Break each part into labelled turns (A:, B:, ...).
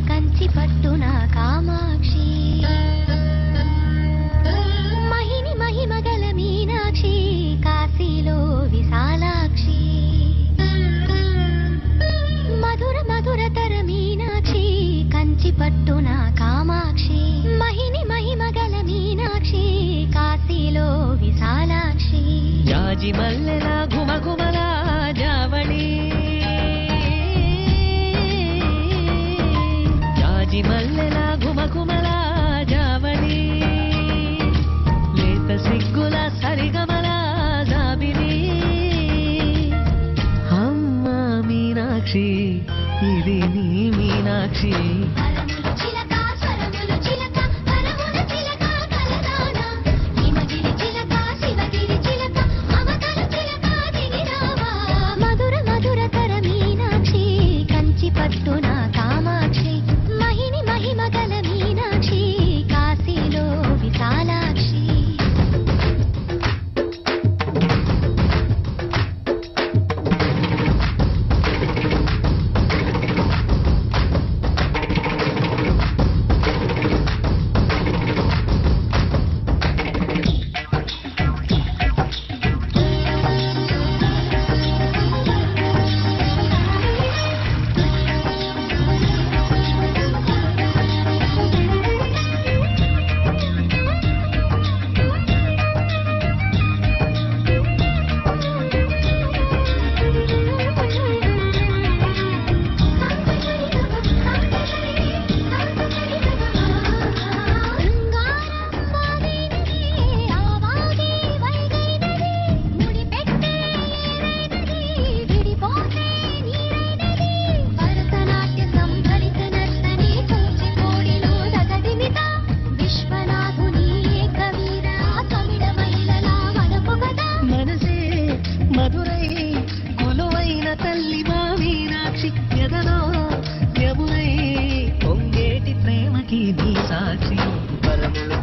A: కంచి పట్టున కామాక్షి మహిని మహిమగల మీనాక్షి కాశీలో విశాలాక్షి మధుర మధురతర మీనాక్షి కంచి పట్టున కామాక్షి మహిని మహిమగల మీనాక్షి కాశీలో విశాలాక్షి
B: జాజి మల్లెల గుమగుమల జావళి మల్లెల గుమగుమల జావళి లేత సిగ్గుల సరిగమల జాబిలి అమ్మ మీనాక్షి ఇది నీ మీనాక్షి
A: మధుర మధురతర మీనాక్షి కంచి పట్టున కామాక్షి మహిమగల మీనాక్షి కాశీలో విశాలాక్షి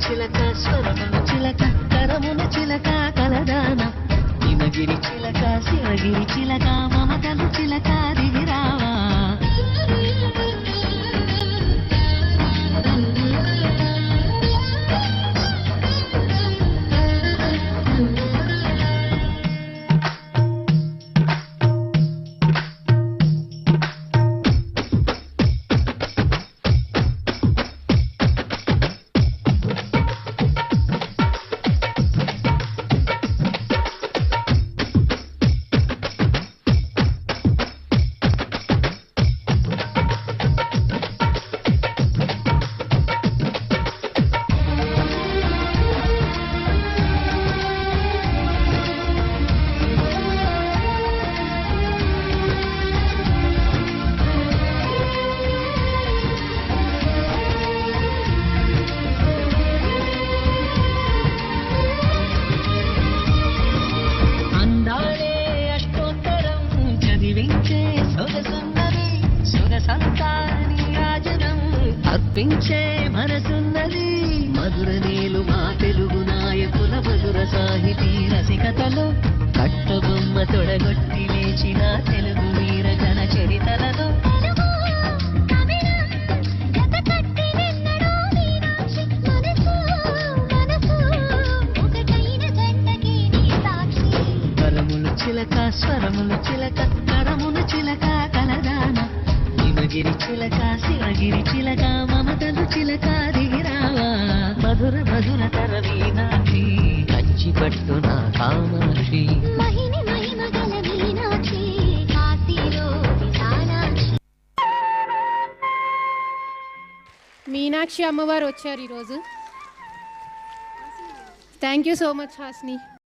A: చిలక స్వరములు చిలక కరమున చిలక కలదాన హిమగిరి చిలక శివగిరి చిలక మమతలు చిలక దిగిరావా అర్పించే మనసున్నది మధుర నేలు మా తెలుగు నాయకుల మధుర సాహితీ రసికతలో కట్టబొమ్మ తొడగొట్టి లేచిన తెలుగు వీర జన చరితలలో కరములు చిలక స్వరములు చిలక కరమున చిలక కలదాన హిమగిరి చిలక శివగిరి చిలక మమతలు చిలక దిగిరావా మధుర మధుర తర మీనాక్షి కంచి పట్టున కామాక్షి మహిని మహిమగల మీనాక్షి కాశీలో విశాలాక్షి.
C: మీనాక్షి అమ్మవారు వచ్చారు ఈరోజు. Thank you so much Hasni.